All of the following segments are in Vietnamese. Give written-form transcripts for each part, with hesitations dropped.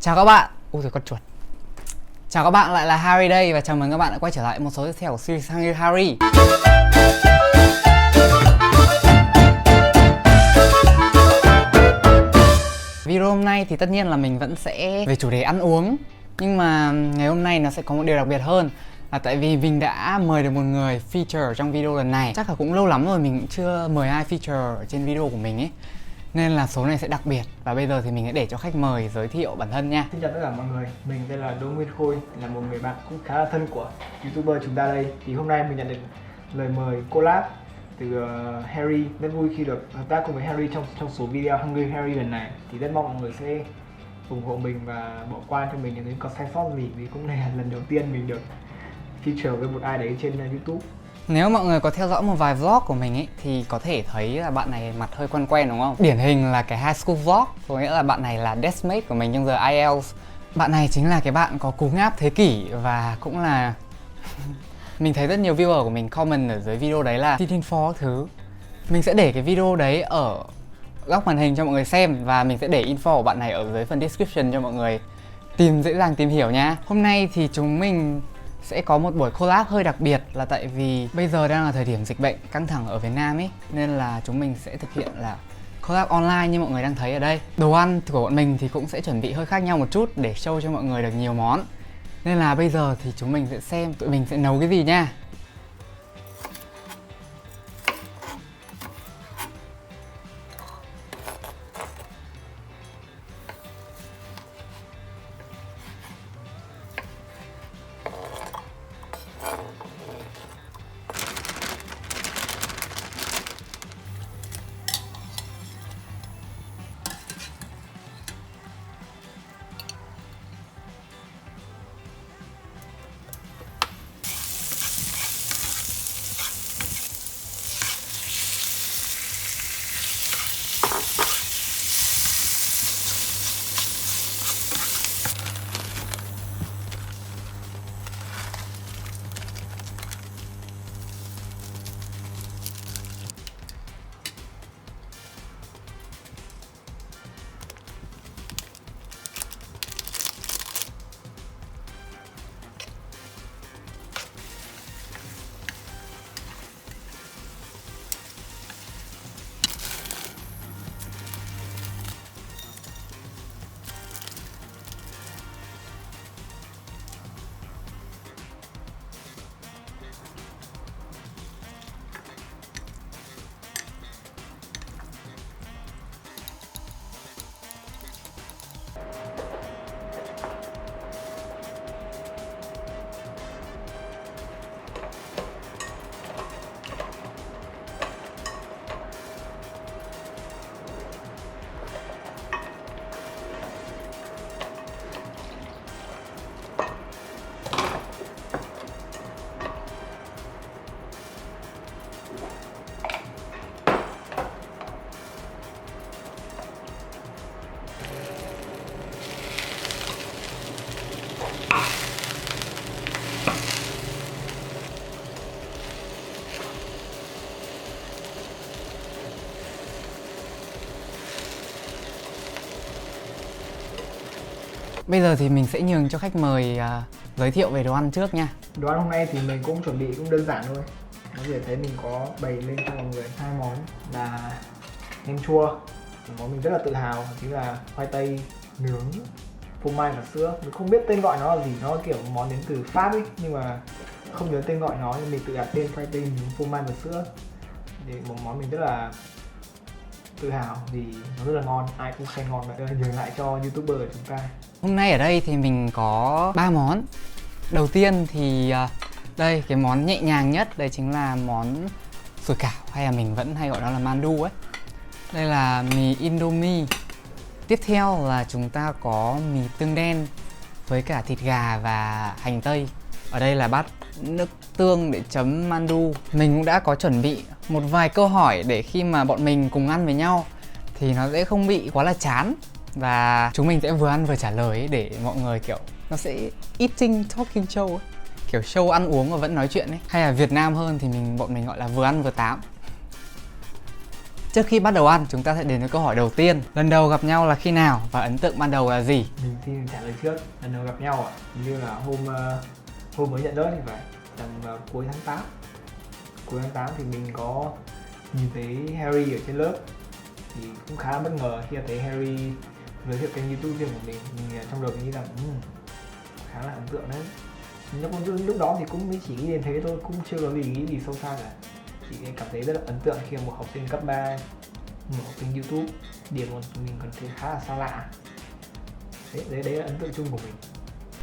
Chào các bạn. Ui rồi con chuột. Chào các bạn, lại là Harry đây và chào mừng các bạn đã quay trở lại một số tiếp theo của series Hungry Harry. Video hôm nay thì tất nhiên là mình vẫn sẽ về chủ đề ăn uống. Nhưng mà ngày hôm nay nó sẽ có một điều đặc biệt hơn, là tại vì mình đã mời được một người feature trong video lần này. Chắc là cũng lâu lắm rồi mình cũng chưa mời ai feature ở trên video của mình ấy, nên là số này sẽ đặc biệt. Và bây giờ thì mình sẽ để cho khách mời giới thiệu bản thân nha. Xin chào tất cả mọi người, mình tên là Đỗ Nguyên Khôi, là một người bạn cũng khá là thân của YouTuber chúng ta đây. Thì hôm nay mình nhận được lời mời collab từ Harry. Rất vui khi được hợp tác cùng với Harry trong số video Hungry Harry lần này. Thì rất mong mọi người sẽ ủng hộ mình và bỏ qua cho mình nếu có sai sót gì, vì cũng đây là lần đầu tiên mình được feature với một ai đấy trên YouTube. Nếu mọi người có theo dõi một vài vlog của mình ấy thì có thể thấy là bạn này mặt hơi quen quen đúng không? Điển hình là cái high school vlog, có nghĩa là bạn này là deskmate của mình trong giờ IELTS. Bạn này chính là cái bạn có cú ngáp thế kỷ và cũng là mình thấy rất nhiều viewer của mình comment ở dưới video đấy là tin info các thứ. Mình sẽ để cái video đấy ở góc màn hình cho mọi người xem, và mình sẽ để info của bạn này ở dưới phần description cho mọi người dễ dàng tìm hiểu nha. Hôm nay thì chúng mình sẽ có một buổi collab hơi đặc biệt, là tại vì bây giờ đang là thời điểm dịch bệnh căng thẳng ở Việt Nam ấy, nên là chúng mình sẽ thực hiện là collab online như mọi người đang thấy ở đây. Đồ ăn của bọn mình thì cũng sẽ chuẩn bị hơi khác nhau một chút để show cho mọi người được nhiều món. Nên là bây giờ thì chúng mình sẽ xem tụi mình sẽ nấu cái gì nha. Bây giờ thì mình sẽ nhường cho khách mời giới thiệu về đồ ăn trước nha. Đồ ăn hôm nay thì mình cũng chuẩn bị cũng đơn giản thôi. Có thể thấy mình có bày lên cho mọi người hai món là nem chua, món mình rất là tự hào, chính là khoai tây nướng phô mai và sữa. Mình không biết tên gọi nó là gì, nó kiểu món đến từ Pháp ấy, nhưng mà không nhớ tên gọi nó nên mình tự đặt tên khoai tây nướng phô mai và sữa. Thì một món mình rất là tự hào vì nó rất là ngon, ai cũng khen ngon vậy. Nhường lại cho YouTuber của chúng ta. Hôm nay ở đây thì mình có 3 món. Đầu tiên thì đây, cái món nhẹ nhàng nhất, đây chính là món sủi cảo, hay là mình vẫn hay gọi nó là mandu ấy. Đây là mì Indomie. Tiếp theo là chúng ta có mì tương đen với cả thịt gà và hành tây. Ở đây là bát nước tương để chấm mandu. Mình cũng đã có chuẩn bị một vài câu hỏi để khi mà bọn mình cùng ăn với nhau thì nó sẽ không bị quá là chán. Và chúng mình sẽ vừa ăn vừa trả lời ấy, để mọi người kiểu nó sẽ eating talking show ấy. Kiểu show ăn uống và vẫn nói chuyện ấy. Hay là Việt Nam hơn thì bọn mình gọi là vừa ăn vừa tám. Trước khi bắt đầu ăn, chúng ta sẽ đến với câu hỏi đầu tiên. Lần đầu gặp nhau là khi nào và ấn tượng ban đầu là gì? Mình xin trả lời trước. Lần đầu gặp nhau như là hôm mới nhận lớp thì phải, tầm cuối tháng 8. Cuối tháng 8 thì mình có nhìn thấy Harry ở trên lớp, thì cũng khá là bất ngờ khi thấy Harry giới thiệu kênh YouTube riêng của mình. Trong đầu mình nghĩ rằng khá là ấn tượng đấy. Lúc đó thì cũng mới chỉ nghĩ đến thế thôi, cũng chưa có nghĩ gì sâu xa cả. Chỉ cảm thấy rất là ấn tượng khi một học sinh cấp 3 mở kênh YouTube, điểm mà mình còn thấy khá là xa lạ. Đấy là ấn tượng chung của mình.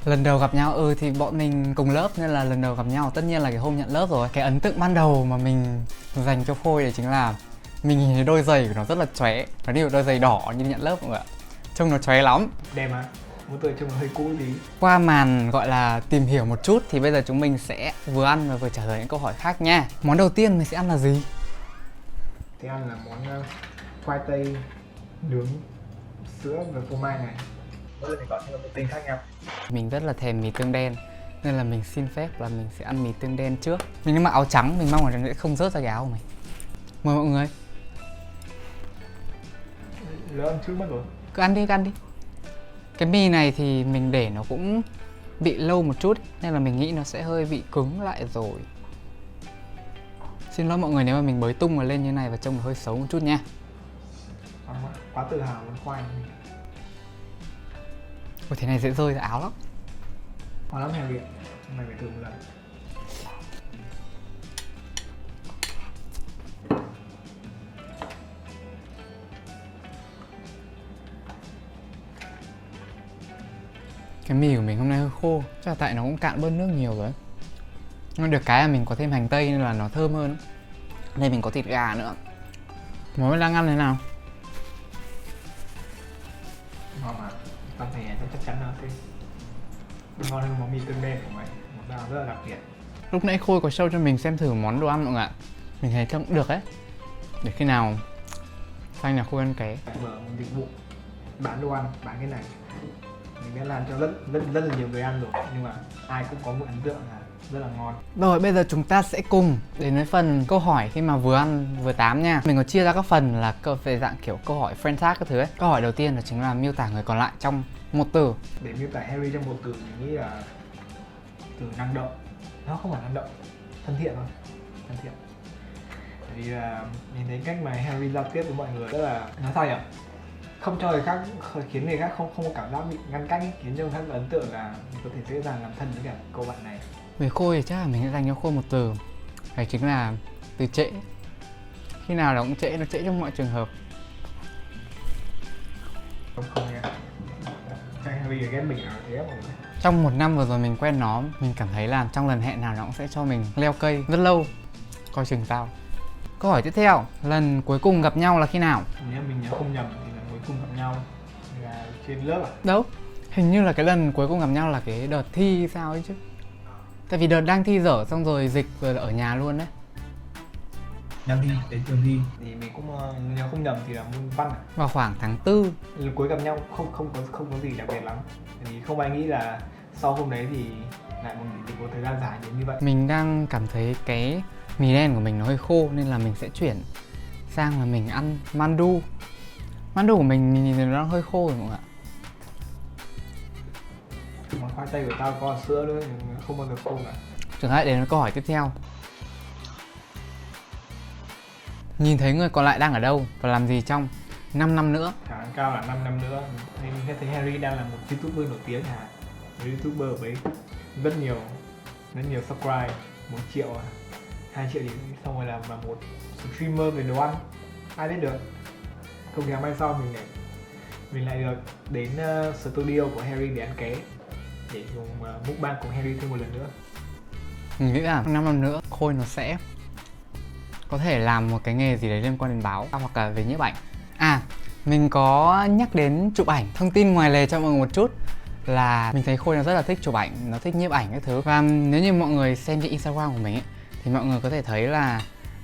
Lần đầu gặp nhau thì bọn mình cùng lớp nên là lần đầu gặp nhau tất nhiên là cái hôm nhận lớp rồi. Cái ấn tượng ban đầu mà mình dành cho Khôi đấy chính là mình nhìn thấy đôi giày của nó rất là chóe. Nó đi một đôi giày đỏ như nhận lớp mọi người ạ. Trông nó chóe lắm. Đẹp mà, mỗi tuổi trông nó hơi cũ tí. Qua màn gọi là tìm hiểu một chút thì bây giờ chúng mình sẽ vừa ăn và vừa trả lời những câu hỏi khác nha. Món đầu tiên mình sẽ ăn là gì? Thế ăn là món khoai tây nướng sữa và phô mai này. Mỗi lần mình gọi theo một tên khác nhau. Mình rất là thèm mì tương đen nên là mình xin phép là mình sẽ ăn mì tương đen trước. Mình mặc áo trắng, mình mong là nó sẽ không rớt ra cái áo của mình. Mời mọi người. Lỡ ăn trước mất rồi. Cứ ăn đi, cứ ăn đi. Cái mì này thì mình để nó cũng bị lâu một chút nên là mình nghĩ nó sẽ hơi bị cứng lại rồi. Xin lỗi mọi người nếu mà mình bới tung nó lên như này và trông nó hơi xấu một chút nha. Quá tự hào món khoai này. Ôi, thế này dễ rơi ra áo lắm. Ngon lắm Harry ạ. Hôm nay phải thử một lần. Cái mì của mình hôm nay hơi khô, chắc là tại nó cũng cạn bớt nước nhiều rồi. Nhưng được cái là mình có thêm hành tây nên là nó thơm hơn. Đây mình có thịt gà nữa. Mới đang ăn thế nào? Ngon mà, con thấy chắc chắn là thế. Ngon hơn món mì tương đen của mày, món nào rất là đặc biệt. Lúc nãy Khôi có show cho mình xem thử món đồ ăn mọi người ạ. Mình thấy trông cũng được ấy. Để khi nào sang nhà Khôi ăn ké. Mở một dịch vụ bán đồ ăn, bán cái này. Mình đã làm cho rất là nhiều người ăn rồi, nhưng mà ai cũng có một ấn tượng là rất là ngon. Rồi bây giờ chúng ta sẽ cùng đến với phần câu hỏi khi mà vừa ăn vừa tám nha. Mình có chia ra các phần là về dạng kiểu câu hỏi friend tag các thứ ấy. Câu hỏi đầu tiên là chính là miêu tả người còn lại trong một từ. Để miêu tả Harry trong một từ mình nghĩ là từ năng động. Nó không phải năng động, thân thiện thôi, thân thiện. Bởi vì là nhìn thấy cách mà Harry giao tiếp với mọi người rất là, nói sao nhỉ, không cho người khác, khiến người khác không có cảm giác bị ngăn cách ấy, khiến cho người khác ấn tượng là mình có thể dễ dàng làm thân với cả cô bạn này. Về Khôi thì chắc là mình sẽ dành cho Khôi một từ. Đấy chính là từ trễ. Khi nào nó cũng trễ, nó trễ trong mọi trường hợp. Không nha. Chắc Harry ghét mình là thế mọi người. Trong một năm vừa rồi mình quen nó, mình cảm thấy là trong lần hẹn nào nó cũng sẽ cho mình leo cây rất lâu. Coi chừng tao. Câu hỏi tiếp theo, lần cuối cùng gặp nhau là khi nào? Nếu mình nhớ không nhầm thì lần cuối cùng gặp nhau là trên lớp à? Đâu? Hình như là cái lần cuối cùng gặp nhau là cái đợt thi sao ấy chứ. Tại vì đợt đang thi dở xong rồi dịch rồi là ở nhà luôn đấy. Đang thi, đến trường thi thì mình cũng nếu không nhầm thì là môn văn à? Vào khoảng tháng 4. Lần cuối gặp nhau không có gì đặc biệt lắm. Thì không ai nghĩ là sau hôm đấy thì lại một thời gian dài đến như vậy. Mình đang cảm thấy cái mì đen của mình nó hơi khô nên là mình sẽ chuyển sang là mình ăn mandu. Mandu của mình nhìn thấy nó hơi khô rồi mọi người ạ. Món khoai tây của tao có sữa nữa nhưng không bao giờ khô cả. Chúng ta đến với câu hỏi tiếp theo. Nhìn thấy người còn lại đang ở đâu và làm gì trong 5 năm nữa? Khả năng cao là 5 năm nữa. Nên mình thấy Harry đang là một YouTuber nổi tiếng hả? Một YouTuber với rất nhiều subscribe, 1 triệu, 2 triệu thì xong rồi là một streamer về đồ ăn. Ai biết được. Không khéo mai sau mình lại được đến studio của Harry để ăn ké, để dùng mukbang cùng Harry thêm một lần nữa. Mình nghĩ là 5 năm nữa Khôi nó sẽ có thể làm một cái nghề gì đấy liên quan đến báo hoặc là về nhiếp ảnh. À, mình có nhắc đến chụp ảnh. Thông tin ngoài lề cho mọi người một chút là mình thấy Khôi nó rất là thích chụp ảnh, nó thích nhiếp ảnh các thứ. Và nếu như mọi người xem trên Instagram của mình ấy, thì mọi người có thể thấy là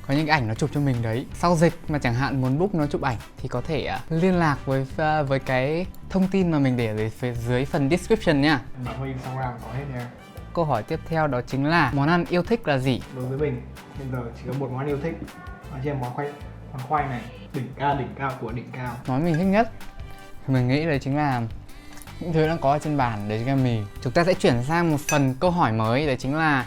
có những cái ảnh nó chụp cho mình đấy. Sau dịch mà chẳng hạn muốn book nó chụp ảnh thì có thể liên lạc với cái thông tin mà mình để ở dưới phần description nha. Bảo với Instagram có hết nha. Câu hỏi tiếp theo đó chính là món ăn yêu thích là gì? Đối với mình, hiện giờ chỉ có một món yêu thích, đó chính là món khoai này. đỉnh cao của đỉnh cao. Món mình thích nhất thì mình nghĩ đấy chính là những thứ đang có ở trên bàn, đấy chính là mì. Chúng ta sẽ chuyển sang một phần câu hỏi mới, đấy chính là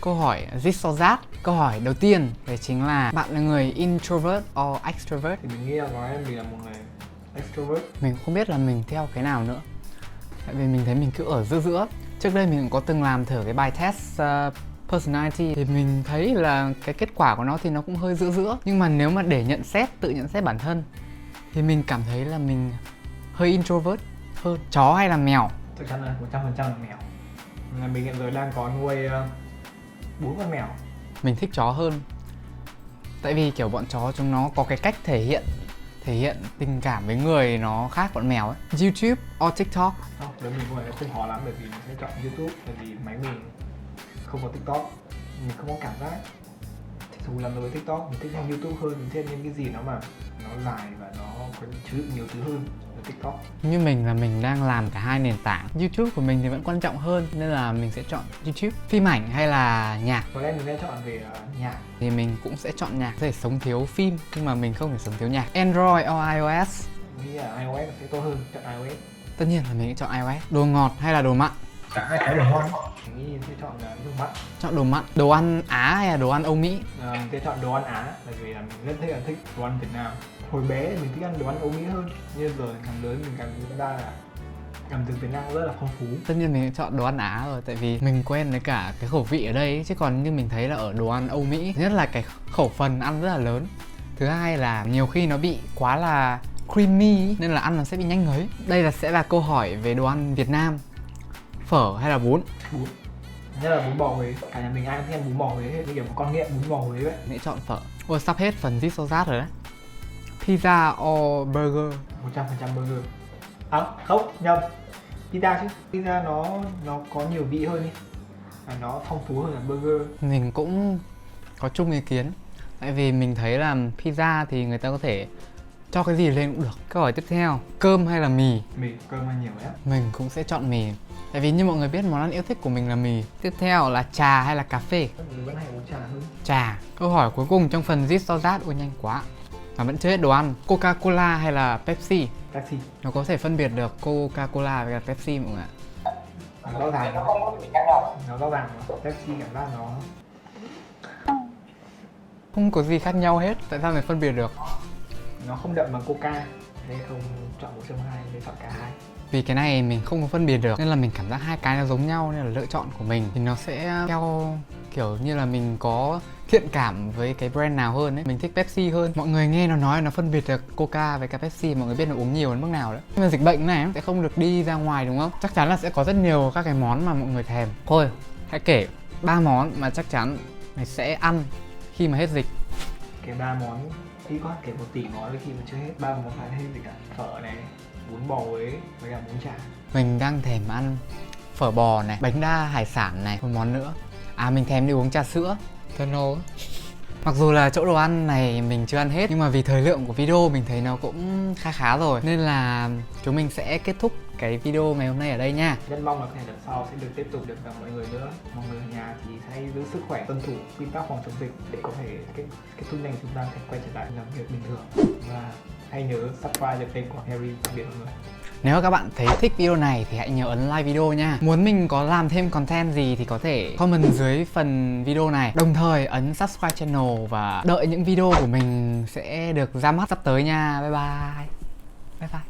câu hỏi This or That. Câu hỏi đầu tiên đấy chính là bạn là người introvert or extrovert? Thì mình nghĩ là nói mình là một người extrovert. Mình không biết là mình theo cái nào nữa, tại vì mình thấy mình cứ ở giữa. Trước đây mình cũng có từng làm thử cái bài test personality thì mình thấy là cái kết quả của nó thì nó cũng hơi giữa. Nhưng mà nếu mà để tự nhận xét bản thân thì mình cảm thấy là mình hơi introvert hơn. Chó hay là mèo? Chắc chắn là 100% là mèo. Mình hiện giờ đang có nuôi 4 con mèo. Mình thích chó hơn. Tại vì kiểu bọn chó chúng nó có cái cách thể hiện tình cảm với người nó khác bọn mèo ấy. YouTube or TikTok? Không, nếu mình không khó lắm bởi vì mình sẽ chọn YouTube. Bởi vì máy mình không có TikTok, mình không có cảm giác thích thú lắm đối với TikTok. Mình thích xem YouTube hơn, mình thích những cái gì nó dài và nó có chứa nhiều thứ hơn ở TikTok. Như mình là mình đang làm cả hai nền tảng. YouTube của mình thì vẫn quan trọng hơn nên là mình sẽ chọn YouTube. Phim ảnh hay là nhạc? Có lẽ mình sẽ chọn về nhạc. Thì mình cũng sẽ chọn nhạc, có thể sống thiếu phim nhưng mà mình không thể sống thiếu nhạc. Android or iOS? Mình nghĩ là iOS sẽ tốt hơn, chọn iOS. Tất nhiên là mình sẽ chọn iOS. Đồ ngọt hay là đồ mặn? Cả hai cái đều ngon. Mình nghĩ sẽ chọn đồ mặn. Chọn đồ mặn. Đồ ăn Á hay là đồ ăn Âu Mỹ? Mình sẽ chọn đồ ăn Á, bởi vì là mình rất thích đồ ăn Việt Nam. Hồi bé mình thích ăn đồ ăn Âu Mỹ hơn, nhưng giờ càng lớn mình cảm thấy ra là ẩm thực Việt Nam rất là phong phú. Tất nhiên mình sẽ chọn đồ ăn Á rồi, tại vì mình quen với cả cái khẩu vị ở đây ấy. Chứ còn như mình thấy là ở đồ ăn Âu Mỹ, thứ nhất là cái khẩu phần ăn rất là lớn, thứ hai là nhiều khi nó bị quá là creamy nên là ăn nó sẽ bị nhanh ngấy. Đây sẽ là câu hỏi về đồ ăn Việt Nam. Phở hay là bún? Bún, nhất là bún bò Huế. Cả nhà mình ai cũng thích ăn bún bò Huế hết, như kiểu một con nghiện bún bò Huế vậy. Mình sẽ chọn phở. Ôi sắp hết phần This or That rồi đấy. Pizza or burger? 100% burger. À không, nhầm, pizza chứ. Pizza nó có nhiều vị hơn đi, và nó phong phú hơn là burger. Mình cũng có chung ý kiến. Tại vì mình thấy là pizza thì người ta có thể cho cái gì lên cũng được. Câu hỏi tiếp theo, cơm hay là mì? Mì, cơm ăn nhiều lắm. Mình cũng sẽ chọn mì. Tại vì như mọi người biết món ăn yêu thích của mình là mì. Tiếp theo là trà hay là cà phê? Mình vẫn hay uống trà hơn. Trà. Câu hỏi cuối cùng trong phần This or That. Ôi nhanh quá mà vẫn chưa hết đồ ăn. Coca-Cola hay là Pepsi? Pepsi. Nó có thể phân biệt được Coca-Cola với cả Pepsi mọi người ạ. Nó rõ ràng. Nó rõ ràng. Pepsi cảm giác nó không có gì khác nhau hết. Tại sao mình phân biệt được? Nó không đậm bằng Coca. Nên không chọn một trong hai, nên chọn cả hai. Vì cái này mình không có phân biệt được nên là mình cảm giác hai cái nó giống nhau, nên là lựa chọn của mình thì nó sẽ theo kiểu như là mình có thiện cảm với cái brand nào hơn ấy. Mình thích Pepsi hơn. Mọi người nghe nó nói nó phân biệt được Coca với cả Pepsi, mọi người biết nó uống nhiều đến mức nào đấy. Nhưng mà dịch bệnh này sẽ không được đi ra ngoài đúng không? Chắc chắn là sẽ có rất nhiều các cái món mà mọi người thèm. Thôi, hãy kể 3 món mà chắc chắn mày sẽ ăn khi mà hết dịch. Cái 3 món ít quá, kể 1 tỷ món khi mà chưa hết. 3 món phải hết gì cả. Phở này, bún bò Huế với cả bún chả. Mình đang thèm ăn phở bò này, bánh đa hải sản này, một món nữa. À mình thèm đi uống trà sữa Tunnel. Mặc dù là chỗ đồ ăn này mình chưa ăn hết, nhưng mà vì thời lượng của video mình thấy nó cũng khá rồi, nên là chúng mình sẽ kết thúc cái video ngày hôm nay ở đây nha. Rất mong là cái lần sau sẽ được tiếp tục được gặp mọi người nữa. Mọi người ở nhà thì hãy giữ sức khỏe, tuân thủ quy tắc phòng chống dịch để có thể kết thúc nhanh chúng ta sẽ quay trở lại làm việc bình thường. Và hãy nhớ subscribe cho kênh của Harry. Tạm biệt mọi người. Nếu các bạn thấy thích video này thì hãy nhớ ấn like video nha. Muốn mình có làm thêm content gì thì có thể comment dưới phần video này. Đồng thời ấn subscribe channel và đợi những video của mình sẽ được ra mắt sắp tới nha. Bye bye. Bye bye.